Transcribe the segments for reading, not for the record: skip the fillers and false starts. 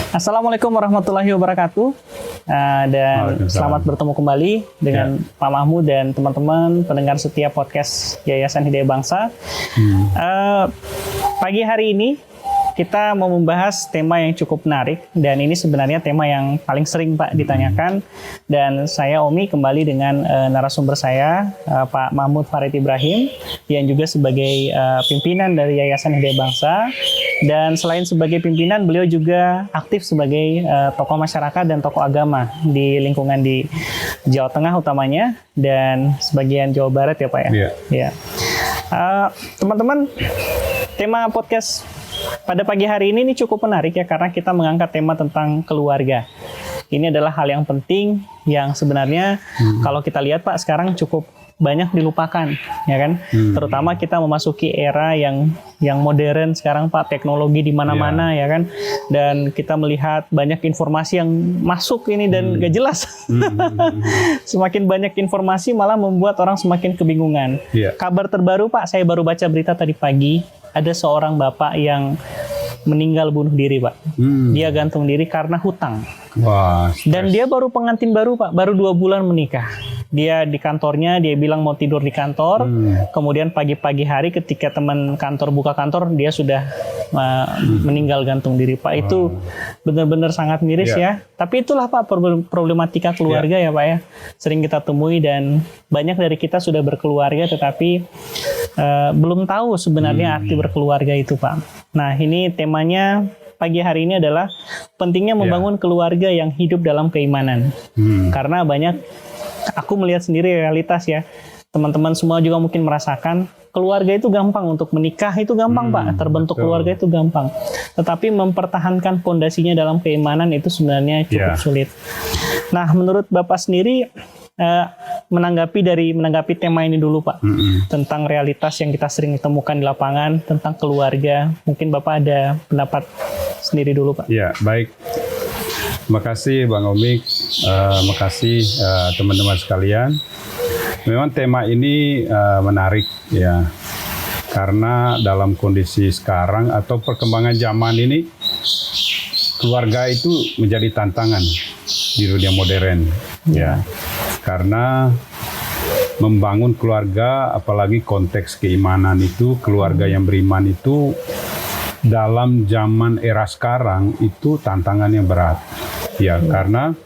Assalamualaikum warahmatullahi wabarakatuh. Dan selamat bertemu kembali dengan Pak Mahmud dan teman-teman pendengar setia podcast Yayasan Hidayah Bangsa. Pagi hari ini kita mau membahas tema yang cukup menarik, dan ini sebenarnya tema yang paling sering Pak ditanyakan. Dan saya Omi kembali dengan narasumber saya, Pak Mahmud Farid Ibrahim, yang juga sebagai pimpinan dari Yayasan Hidayah Bangsa. Dan selain sebagai pimpinan, beliau juga aktif sebagai tokoh masyarakat dan tokoh agama di lingkungan di Jawa Tengah utamanya, dan sebagian Jawa Barat ya Pak ya. Yeah. Teman-teman, tema podcast pada pagi hari ini cukup menarik ya, karena kita mengangkat tema tentang keluarga. Ini adalah hal yang penting yang sebenarnya kalau kita lihat Pak sekarang cukup banyak dilupakan, ya kan? Terutama kita memasuki era yang modern sekarang Pak, teknologi di mana-mana ya kan? Dan kita melihat banyak informasi yang masuk ini dan gak jelas. Semakin banyak informasi malah membuat orang semakin kebingungan. Kabar terbaru Pak, saya baru baca berita tadi pagi, ada seorang bapak yang meninggal bunuh diri Pak. Dia gantung diri karena hutang. Wah, dan dia baru pengantin baru Pak, baru 2 bulan menikah. Dia di kantornya, dia bilang mau tidur di kantor. Kemudian pagi-pagi hari ketika teman kantor buka kantor, dia sudah meninggal gantung diri Pak. Itu benar-benar sangat miris ya. Tapi itulah Pak problematika keluarga ya Pak ya. Sering kita temui, dan banyak dari kita sudah berkeluarga tetapi belum tahu sebenarnya arti berkeluarga itu Pak. Nah, ini temanya pagi hari ini adalah pentingnya membangun keluarga yang hidup dalam keimanan. Karena aku melihat sendiri realitas ya, teman-teman semua juga mungkin merasakan, keluarga itu gampang, untuk menikah itu gampang Pak, terbentuk keluarga itu gampang. Tetapi mempertahankan pondasinya dalam keimanan itu sebenarnya cukup sulit. Nah, menurut Bapak sendiri, menanggapi tema ini dulu Pak, tentang realitas yang kita sering temukan di lapangan tentang keluarga. Mungkin Bapak ada pendapat sendiri dulu Pak. Ya, baik. Terima kasih Bang Omik, makasih teman-teman sekalian. Memang tema ini menarik ya, karena dalam kondisi sekarang atau perkembangan zaman ini, keluarga itu menjadi tantangan di dunia modern ya. Karena membangun keluarga, apalagi konteks keimanan itu, keluarga yang beriman itu dalam zaman era sekarang itu tantangan yang berat. Ya, karena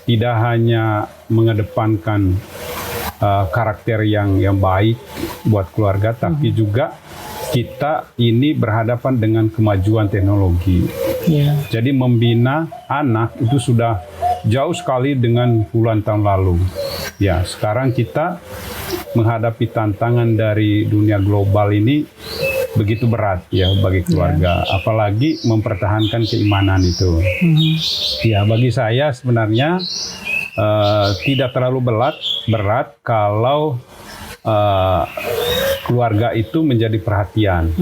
tidak hanya mengedepankan karakter yang baik buat keluarga, tapi juga kita ini berhadapan dengan kemajuan teknologi. Jadi membina anak itu sudah jauh sekali dengan puluhan tahun lalu. Ya, sekarang kita menghadapi tantangan dari dunia global ini begitu berat ya bagi keluarga, apalagi mempertahankan keimanan itu. Ya, bagi saya sebenarnya tidak terlalu berat kalau keluarga itu menjadi perhatian,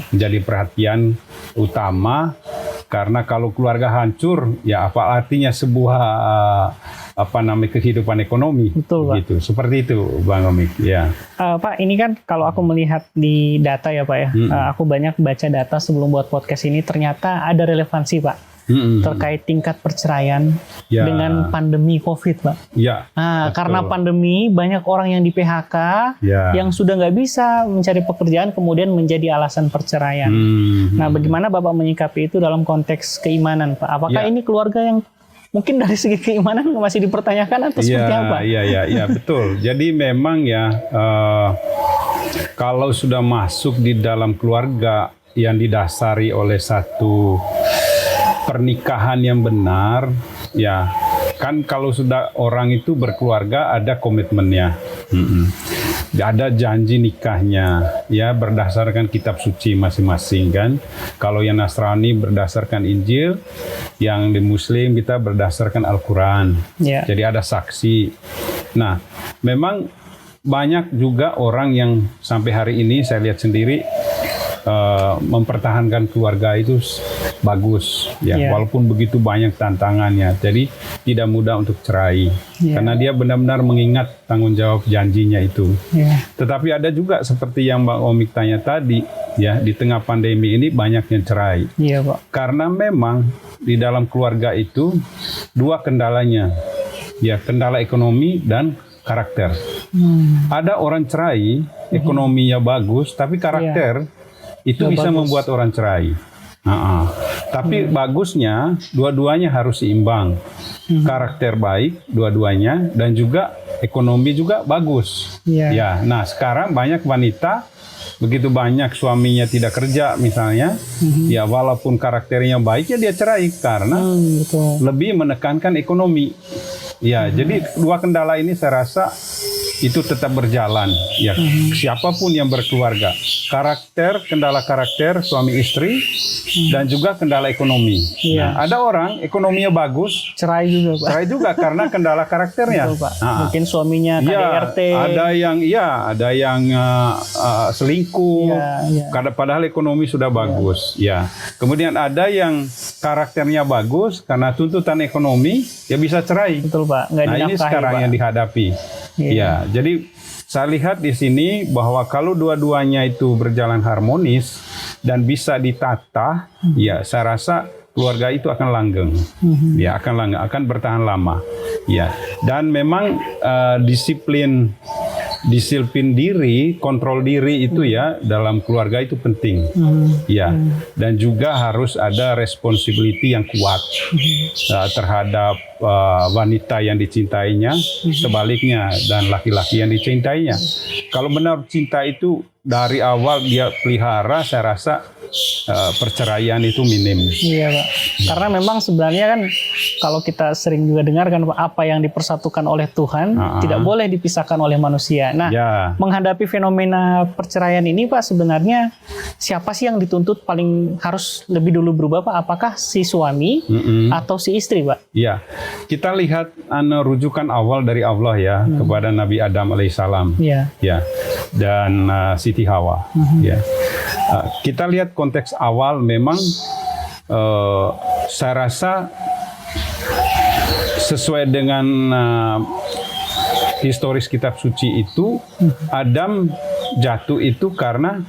menjadi perhatian utama. Karena kalau keluarga hancur, ya apa artinya sebuah kehidupan ekonomi? Betul Pak. Gitu. Seperti itu Bang Omik. Ya. Pak, ini kan kalau aku melihat di data ya Pak ya, aku banyak baca data sebelum buat podcast ini, ternyata ada relevansi Pak. Terkait tingkat perceraian dengan pandemi COVID, Pak. Karena pandemi, banyak orang yang di PHK, yang sudah nggak bisa mencari pekerjaan, kemudian menjadi alasan perceraian. Nah, bagaimana Bapak menyikapi itu dalam konteks keimanan, Pak? Apakah ini keluarga yang mungkin dari segi keimanan masih dipertanyakan atau seperti apa? Iya, betul. Jadi memang ya, kalau sudah masuk di dalam keluarga yang didasari oleh satu pernikahan yang benar, ya kan kalau sudah orang itu berkeluarga ada komitmennya, ada janji nikahnya, ya berdasarkan kitab suci masing-masing kan. Kalau yang Nasrani berdasarkan Injil, yang di Muslim kita berdasarkan Al-Quran. Jadi ada saksi. Nah, memang banyak juga orang yang sampai hari ini saya lihat sendiri mempertahankan keluarga itu bagus ya, Iya. walaupun begitu banyak tantangannya. Jadi tidak mudah untuk cerai karena dia benar-benar mengingat tanggung jawab janjinya itu. Iya. Tetapi ada juga seperti yang Mbak Omik tanya tadi ya, di tengah pandemi ini banyak yang cerai. Iya, Pak. Karena memang di dalam keluarga itu dua kendalanya, ya kendala ekonomi dan karakter. Ada orang cerai, ekonominya bagus, tapi karakter itu Nggak bisa bagus. membuat orang cerai. Tapi bagusnya dua-duanya harus seimbang. Karakter baik dua-duanya dan juga ekonomi juga bagus. Iya. Ya, nah sekarang banyak wanita begitu banyak suaminya tidak kerja misalnya, ya walaupun karakternya baik ya dia cerai karena Betul. lebih menekankan ekonomi. Ya, jadi dua kendala ini saya rasa itu tetap berjalan. Ya, siapapun yang berkeluarga, kendala karakter suami istri dan juga kendala ekonomi. Iya. Nah, ada orang ekonominya bagus, Cerai juga, Pak. cerai juga karena kendala karakternya. Betul, Pak. Nah, Mungkin suaminya ya, KDRT. ada yang selingkuh. Iya. Padahal ekonomi sudah bagus. Ya. Kemudian ada yang karakternya bagus karena tuntutan ekonomi, ya bisa cerai. Betul, Pak. Nggak Nah, ini dinafkahi, sekarang Pak. yang dihadapi. Iya. Ya, jadi saya lihat di sini bahwa kalau dua-duanya itu berjalan harmonis dan bisa ditata, ya saya rasa keluarga itu akan langgeng. Ya, akan langgeng, akan bertahan lama. Ya, dan memang disiplin diri, kontrol diri itu ya dalam keluarga itu penting. Ya, dan juga harus ada responsibility yang kuat terhadap wanita yang dicintainya, sebaliknya dan laki-laki yang dicintainya. Kalau benar cinta itu dari awal dia pelihara, saya rasa perceraian itu minim. Iya, Pak. Karena memang sebenarnya kan kalau kita sering juga dengar kan Pak, apa yang dipersatukan oleh Tuhan tidak boleh dipisahkan oleh manusia. Nah, Ya. menghadapi fenomena perceraian ini Pak, sebenarnya siapa sih yang dituntut paling harus lebih dulu berubah Pak? Apakah si suami atau si istri Pak? Ya, kita lihat rujukan awal dari Allah ya kepada Nabi Adam alaihissalam. Iya. Ya, dan Siti Hawa. Ya, kita lihat konteks awal memang saya rasa sesuai dengan historis kitab suci itu Adam jatuh itu karena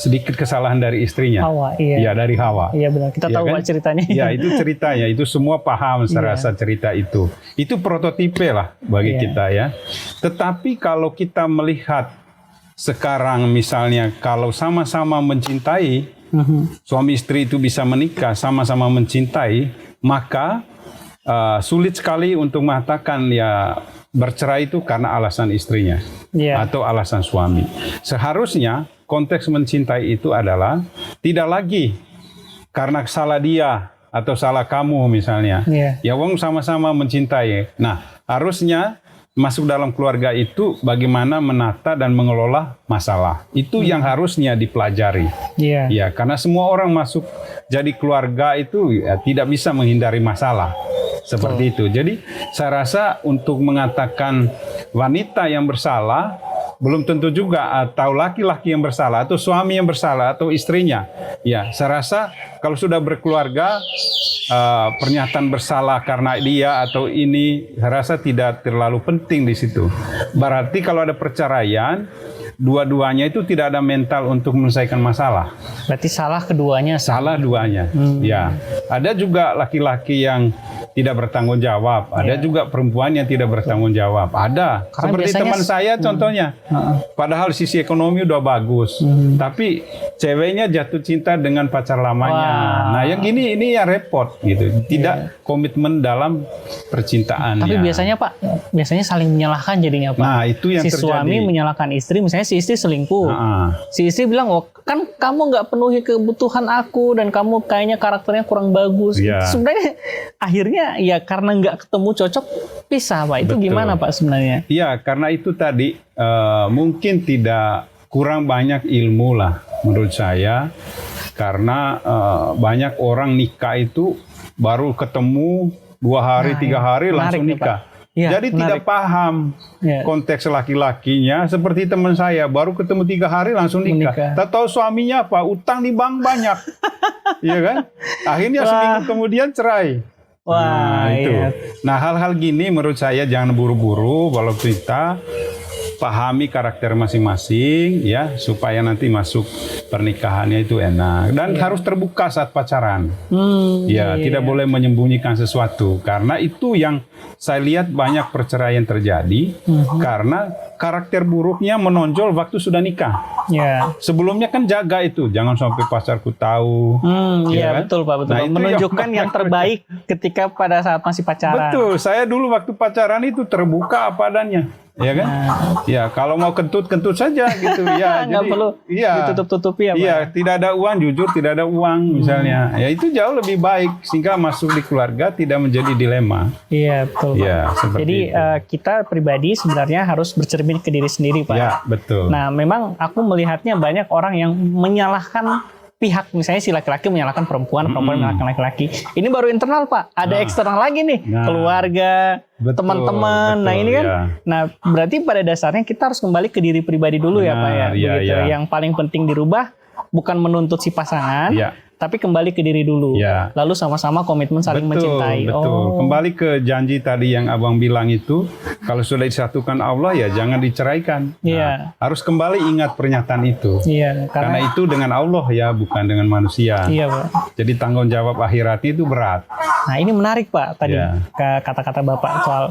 sedikit kesalahan dari istrinya. Hawa, iya. Ya, dari Hawa. Iya benar. Kita Ya tahu kan? Pak ceritanya. Ya, itu ceritanya. Itu semua paham saya rasa cerita itu. Itu prototipe lah bagi kita ya. Tetapi kalau kita melihat sekarang misalnya kalau sama-sama mencintai, suami istri itu bisa menikah sama-sama mencintai, maka sulit sekali untuk mengatakan ya bercerai itu karena alasan istrinya atau alasan suami. Seharusnya konteks mencintai itu adalah tidak lagi karena salah dia atau salah kamu misalnya. Ya wong sama-sama mencintai. Nah, harusnya masuk dalam keluarga itu bagaimana menata dan mengelola masalah. Itu yang harusnya dipelajari. Ya, karena semua orang masuk jadi keluarga itu ya, tidak bisa menghindari masalah. Seperti itu. Jadi saya rasa untuk mengatakan wanita yang bersalah belum tentu juga atau laki-laki yang bersalah atau suami yang bersalah atau istrinya. Ya, saya rasa kalau sudah berkeluarga pernyataan bersalah karena dia atau ini saya rasa tidak terlalu penting di situ. Berarti kalau ada perceraian, dua-duanya itu tidak ada mental untuk menyelesaikan masalah. Berarti salah keduanya. Salah duanya. Ya, ada juga laki-laki yang tidak bertanggung jawab. Ada juga perempuan yang tidak bertanggung jawab. Ada. Karena seperti biasanya, teman saya contohnya. Padahal sisi ekonomi udah bagus. Tapi ceweknya jatuh cinta dengan pacar lamanya. Nah, yang ini ya repot gitu. Tidak komitmen dalam percintaannya. Tapi biasanya Pak, biasanya saling menyalahkan jadinya Pak. Nah, itu yang si terjadi. Suami menyalahkan istri, misalnya si istri selingkuh. Si istri bilang, "Oh, kan kamu nggak penuhi kebutuhan aku dan kamu kayaknya karakternya kurang bagus." Sebenarnya akhirnya ya karena nggak ketemu cocok pisah Pak. Itu gimana Pak sebenarnya? Iya, karena itu tadi mungkin tidak kurang banyak ilmu lah menurut saya. Karena banyak orang nikah itu baru ketemu 2 hari, 3 hari langsung nikah. Iya, Jadi menarik. tidak paham Iya. konteks laki-lakinya. Seperti teman saya, baru ketemu 3 hari langsung nikah. Menikah. Tak tahu suaminya apa, utang di bank banyak. Iya kan? Akhirnya seminggu kemudian cerai. Wah, Nah, itu. iya. Nah, hal-hal gini menurut saya jangan buru-buru kalau kita pahami karakter masing-masing ya, supaya nanti masuk pernikahannya itu enak dan harus terbuka saat pacaran. Ya, tidak boleh menyembunyikan sesuatu karena itu yang saya lihat banyak perceraian terjadi karena karakter buruknya menonjol waktu sudah nikah. Ya. Sebelumnya kan jaga itu, jangan sampai pacarku tahu. Iya, Iya kan? betul Pak, betul. Nah, Pak. itu Menunjukkan yang- yang terbaik ketika pada saat masih pacaran. Betul, saya dulu waktu pacaran itu terbuka apa adanya, ya kan? Ya, kalau mau kentut saja gitu, ya. Nggak perlu ditutup-tutupi ya, Pak. Iya, tidak ada uang, jujur tidak ada uang misalnya. Ya itu jauh lebih baik sehingga masuk di keluarga tidak menjadi dilema. Iya, betul Pak. Ya, seperti Jadi itu. kita pribadi sebenarnya harus bercermin ke diri sendiri Pak. Ya, betul. Nah, memang aku melihatnya banyak orang yang menyalahkan pihak, misalnya si laki-laki menyalahkan perempuan, perempuan menyalahkan laki-laki. Ini baru internal Pak, ada eksternal lagi nih, Nah. keluarga, Betul, teman-teman. Nah betul, ini kan, ya. nah berarti pada dasarnya kita harus kembali ke diri pribadi dulu ya Pak ya. Benar, iya, Begitu. iya. Yang paling penting dirubah bukan menuntut si pasangan, Iya. tapi kembali ke diri dulu. Iya. Lalu sama-sama komitmen saling mencintai. Betul. Oh. Kembali ke janji tadi yang abang bilang itu, kalau sudah disatukan Allah ya jangan diceraikan. Nah, Iya. harus kembali ingat pernyataan itu. Iya, Karena itu dengan Allah ya, bukan dengan manusia. iya Pak. Jadi tanggung jawab akhiratnya itu berat. Nah ini menarik Pak tadi Iya. kata-kata Bapak soal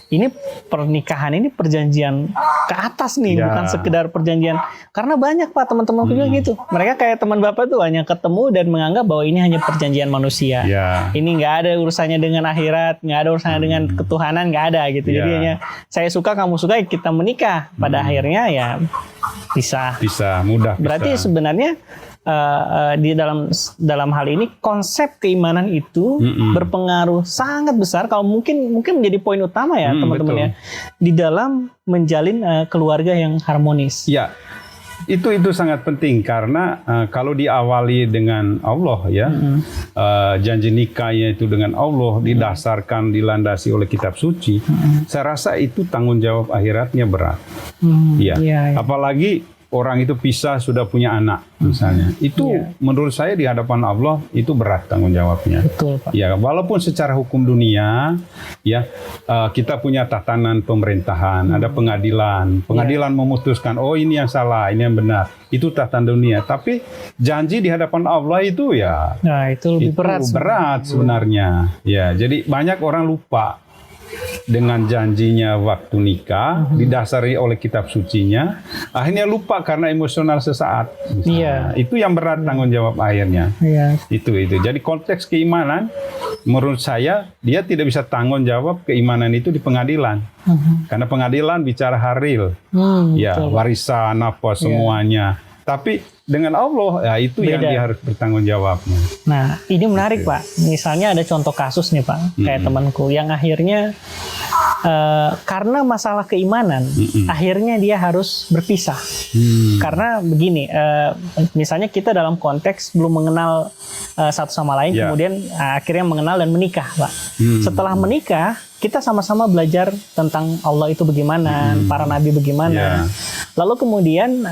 ini pernikahan ini perjanjian ke atas nih, Iya. bukan sekedar perjanjian. Karena banyak Pak teman-teman juga gitu. Mereka kayak teman Bapak tuh hanya ketemu dan menganggap bahwa ini hanya perjanjian manusia. Ya. Ini nggak ada urusannya dengan akhirat, nggak ada urusannya dengan ketuhanan, nggak ada gitu. Jadi Iya. hanya saya suka kamu suka kita menikah. Pada akhirnya ya pisah. Bisa mudah. Berarti bisa. sebenarnya di dalam hal ini konsep keimanan itu berpengaruh sangat besar. Kalau mungkin menjadi poin utama ya teman-teman betul. ya di dalam menjalin keluarga yang harmonis. Ya, itu sangat penting karena kalau diawali dengan Allah ya, janji nikahnya itu dengan Allah didasarkan dilandasi oleh kitab suci, saya rasa itu tanggung jawab akhiratnya berat. Ya, iya. apalagi orang itu pisah sudah punya anak misalnya, itu menurut saya di hadapan Allah itu berat tanggung jawabnya. Betul Pak. Ya, walaupun secara hukum dunia, ya kita punya tatanan pemerintahan, ada pengadilan memutuskan, oh ini yang salah, ini yang benar, itu tatanan dunia. Tapi janji di hadapan Allah itu ya, Nah itu lebih itu berat. sebenarnya. Ya, jadi banyak orang lupa dengan janjinya waktu nikah, didasari oleh kitab sucinya, akhirnya lupa karena emosional sesaat. Misalnya. Itu yang berat tanggung jawab akhirnya. Iya. Itu. Jadi konteks keimanan, menurut saya dia tidak bisa tanggung jawab keimanan itu di pengadilan, karena pengadilan bicara haril, ya betul. warisan apa semuanya. Tapi dengan Allah ya itu yang Beda. dia harus bertanggung jawabnya. Nah, ini menarik Pak. Misalnya ada contoh kasus nih Pak, kayak temanku yang akhirnya karena masalah keimanan, akhirnya dia harus berpisah. Karena begini, misalnya kita dalam konteks belum mengenal satu sama lain, Ya. kemudian akhirnya mengenal dan menikah Pak. Setelah menikah, kita sama-sama belajar tentang Allah itu bagaimana, para nabi bagaimana. Ya. Lalu kemudian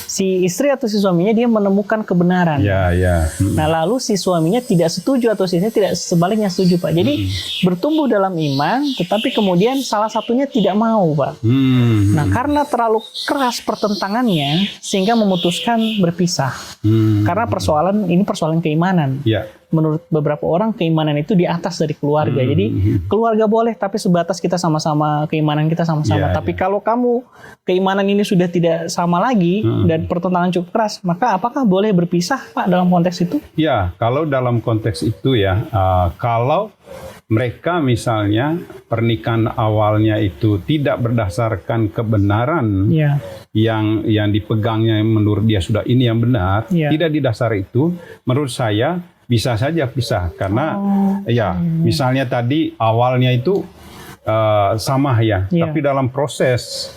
si istri atau si suaminya dia menemukan kebenaran. Ya. Nah lalu si suaminya tidak setuju atau si istrinya tidak sebaliknya setuju Pak. Jadi bertumbuh dalam iman, tetapi kemudian salah satunya tidak mau Pak. Nah karena terlalu keras pertentangannya sehingga memutuskan berpisah. Karena persoalan keimanan. Ya. Menurut beberapa orang keimanan itu di atas dari keluarga. Jadi keluarga boleh tapi sebatas kita sama-sama keimanan kita sama-sama. Ya, Tapi kalau kamu keimanan ini sudah tidak sama lagi dan pertentangan cukup keras, maka apakah boleh berpisah Pak dalam konteks itu? Ya, kalau dalam konteks itu ya, kalau mereka misalnya pernikahan awalnya itu tidak berdasarkan kebenaran Iya. yang dipegangnya menurut dia sudah ini yang benar, Iya. tidak didasari itu, menurut saya bisa saja pisah karena ya misalnya tadi awalnya itu sama ya, Iya. tapi dalam proses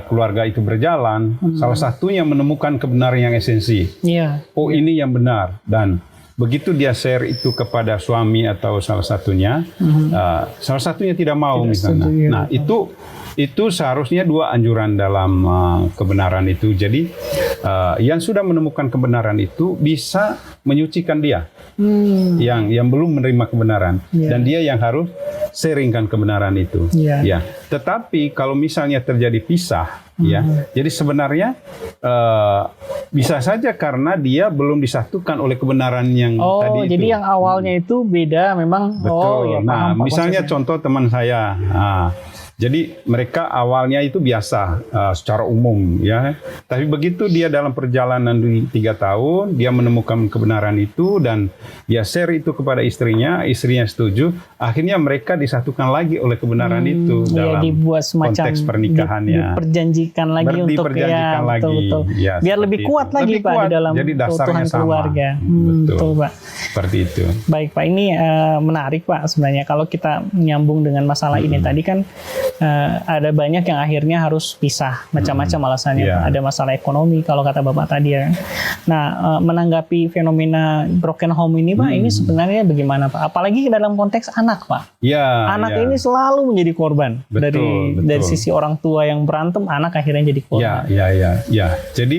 keluarga itu berjalan, salah satunya menemukan kebenaran yang esensi. Iya. Oh ini yang benar dan begitu dia share itu kepada suami atau salah satunya, salah satunya tidak mau misalnya. setuju, ya. Nah, itu seharusnya dua anjuran dalam kebenaran itu. Jadi yang sudah menemukan kebenaran itu bisa menyucikan dia, yang belum menerima kebenaran, dan dia yang harus sharingkan kebenaran itu. Ya. Tetapi kalau misalnya terjadi pisah, ya, jadi sebenarnya bisa saja karena dia belum disatukan oleh kebenaran yang tadi itu. Jadi yang awalnya itu beda memang. Betul. Nah, paham, misalnya maksudnya. contoh teman saya. Jadi mereka awalnya itu biasa secara umum, ya. Tapi begitu dia dalam perjalanan 3 tahun, dia menemukan kebenaran itu dan dia share itu kepada istrinya setuju. Akhirnya mereka disatukan lagi oleh kebenaran itu dalam dibuat semacam konteks pernikahannya. Diperjanjikan lagi untuk diperjanjikan lagi. betul. Ya, Biar lebih kuat lagi Pak di dalam jadi dasarnya keutuhan sama. keluarga. Betul Pak. Seperti itu. Baik Pak, ini menarik Pak sebenarnya kalau kita nyambung dengan masalah ini tadi kan ada banyak yang akhirnya harus pisah, macam-macam alasannya. Yeah. Ada masalah ekonomi kalau kata Bapak tadi ya. Nah, menanggapi fenomena broken home ini Pak, ini sebenarnya bagaimana Pak? Apalagi dalam konteks anak Pak. Ya, Anak ya. ini selalu menjadi korban. Betul. Dari sisi orang tua yang berantem, anak akhirnya jadi korban. Ya. Jadi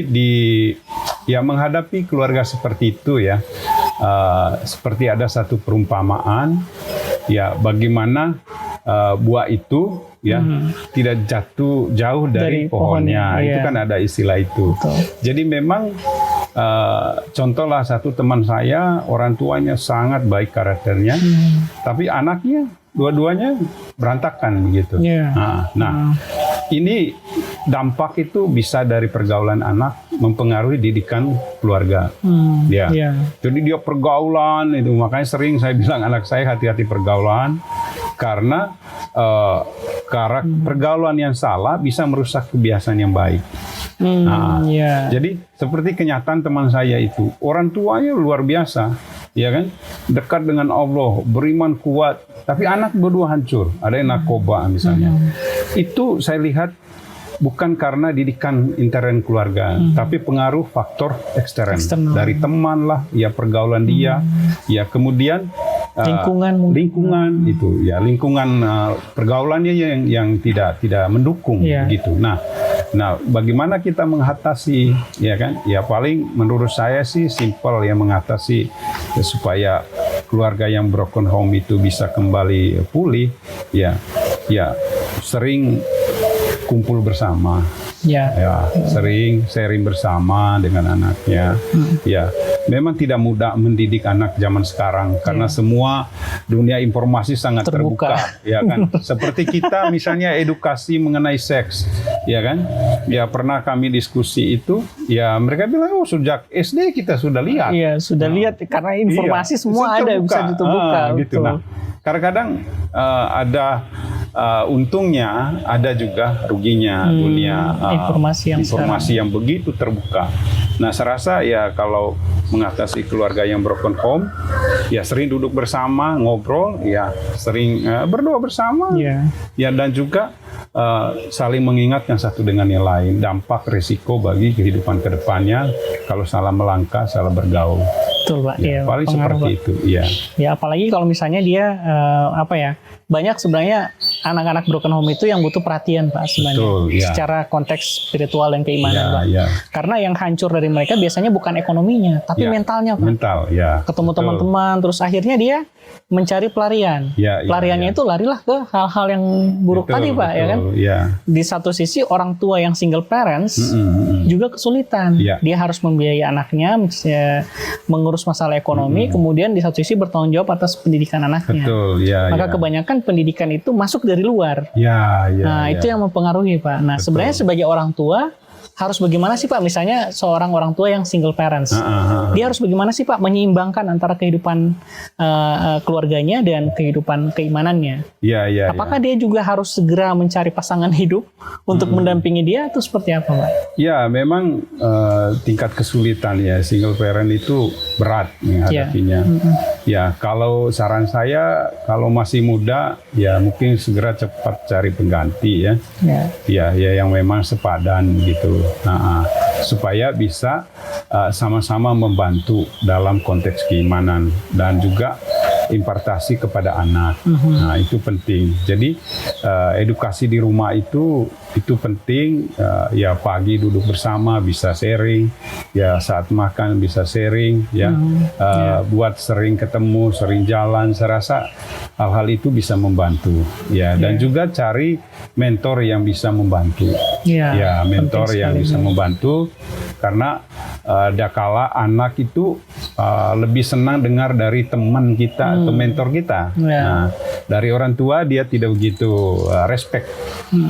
menghadapi keluarga seperti itu ya, seperti ada satu perumpamaan, ya bagaimana buah itu ya tidak jatuh jauh dari pohonnya. Itu kan ada istilah itu. Betul. Jadi memang contohlah satu teman saya, orang tuanya sangat baik karakternya, tapi anaknya dua-duanya berantakan begitu. Nah, ini dampak itu bisa dari pergaulan anak mempengaruhi didikan keluarga. Jadi dia pergaulan itu, makanya sering saya bilang anak saya hati-hati pergaulan karena pergaulan yang salah bisa merusak kebiasaan yang baik. Jadi seperti kenyataan teman saya itu, orang tuanya luar biasa, ya kan, dekat dengan Allah, beriman kuat, tapi anak berdua hancur, ada yang narkoba misalnya. Itu saya lihat bukan karena didikan intern keluarga, tapi pengaruh faktor ekstern dari teman lah, ya pergaulan dia, ya kemudian lingkungan itu, ya lingkungan pergaulannya yang tidak mendukung gitu. Nah, bagaimana kita mengatasi, ya kan? Ya paling menurut saya sih simpel ya mengatasi supaya keluarga yang broken home itu bisa kembali pulih, ya sering kumpul bersama, sering sharing bersama dengan anaknya. Ya, memang tidak mudah mendidik anak zaman sekarang karena semua dunia informasi sangat terbuka, ya kan. Seperti kita misalnya edukasi mengenai seks, ya kan. Ya pernah kami diskusi itu, ya mereka bilang sejak SD kita sudah lihat. Iya, sudah lihat karena informasi semua ada bisa terbuka. Gitu. Nah, kadang-kadang ada untungnya, ada juga ruginya dunia informasi yang begitu terbuka. Nah, saya rasa ya kalau mengatasi keluarga yang broken home, ya sering duduk bersama, ngobrol, ya sering berdoa bersama, ya dan juga saling mengingatkan satu dengan yang lain, dampak risiko bagi kehidupan kedepannya kalau salah melangkah, salah bergaul. Betul Pak. Ya, paling seperti Pak. itu. Ya. Ya apalagi kalau misalnya dia banyak sebenarnya anak-anak broken home itu yang butuh perhatian Pak sebenarnya. Betul, ya. Secara konteks spiritual dan keimanan Pak. Ya. Karena yang hancur dari mereka biasanya bukan ekonominya, tapi mentalnya Pak. Mental, ya. Ketemu teman-teman, terus akhirnya dia mencari pelarian. Pelariannya itu larilah ke hal-hal yang buruk tadi Pak, ya kan? Di satu sisi orang tua yang single parents juga kesulitan. Dia harus membiayai anaknya, mengurus masalah ekonomi, kemudian di satu sisi bertanggung jawab atas pendidikan anaknya. Maka kebanyakan pendidikan itu masuk dari luar. Itu yang mempengaruhi Pak. Nah, sebenarnya sebagai orang tua harus bagaimana sih Pak? Misalnya seorang orang tua yang single parents, dia harus bagaimana sih Pak menyeimbangkan antara kehidupan keluarganya dan kehidupan keimanannya? Apakah dia juga harus segera mencari pasangan hidup untuk mendampingi dia atau seperti apa Pak? Ya, memang tingkat kesulitan ya single parent itu berat menghadapinya. Ya, kalau saran saya kalau masih muda ya mungkin segera cepat cari pengganti ya. Ya yang memang sepadan gitu. gitu. Supaya bisa sama-sama membantu dalam konteks keimanan dan juga impartasi kepada anak. Nah, itu penting. Jadi edukasi di rumah itu penting. Ya pagi duduk bersama bisa sharing, ya saat makan bisa sharing, ya buat sering ketemu, sering jalan. Saya rasa hal-hal itu bisa membantu. Ya, dan juga cari mentor yang bisa membantu. Ya, mentor yang bisa membantu, karena dakala anak itu lebih senang dengar dari teman kita atau mentor kita. Nah, dari orang tua dia tidak begitu respect.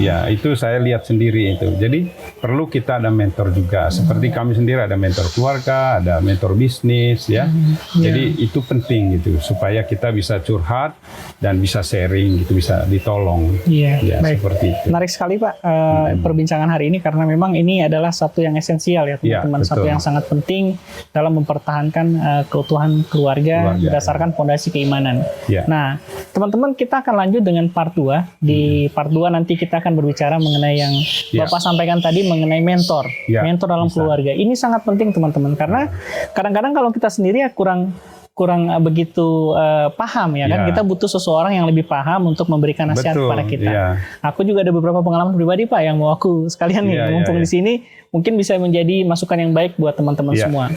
Ya, itu saya lihat sendiri itu. Jadi perlu kita ada mentor juga. Seperti kami sendiri ada mentor keluarga, ada mentor bisnis, ya. Jadi itu penting gitu supaya kita bisa curhat dan bisa sharing gitu, bisa ditolong. Ya, baik. Seperti itu. Menarik sekali Pak perbincangan hari ini, karena memang ini adalah satu yang esensial ya teman-teman, satu yang sangat penting dalam mempertahankan keutuhan keluarga berdasarkan fondasi keimanan. Nah, teman-teman, kita akan lanjut dengan part 2. Di part 2 nanti kita akan berbicara mengenai yang Bapak sampaikan tadi mengenai mentor. Mentor dalam keluarga. Ini sangat penting teman-teman, karena kadang-kadang kalau kita sendiri ya kurang begitu paham ya kan, kita butuh seseorang yang lebih paham untuk memberikan nasihat kepada kita. Aku juga ada beberapa pengalaman pribadi Pak yang mau aku sekalian nih mumpung di sini, mungkin bisa menjadi masukan yang baik buat teman-teman semua.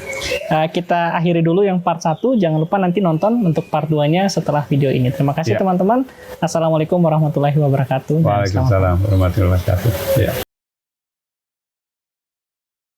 Kita akhiri dulu yang part 1, jangan lupa nanti nonton untuk part 2-nya setelah video ini. Terima kasih teman-teman. Assalamualaikum warahmatullahi wabarakatuh. Waalaikumsalam warahmatullahi wabarakatuh.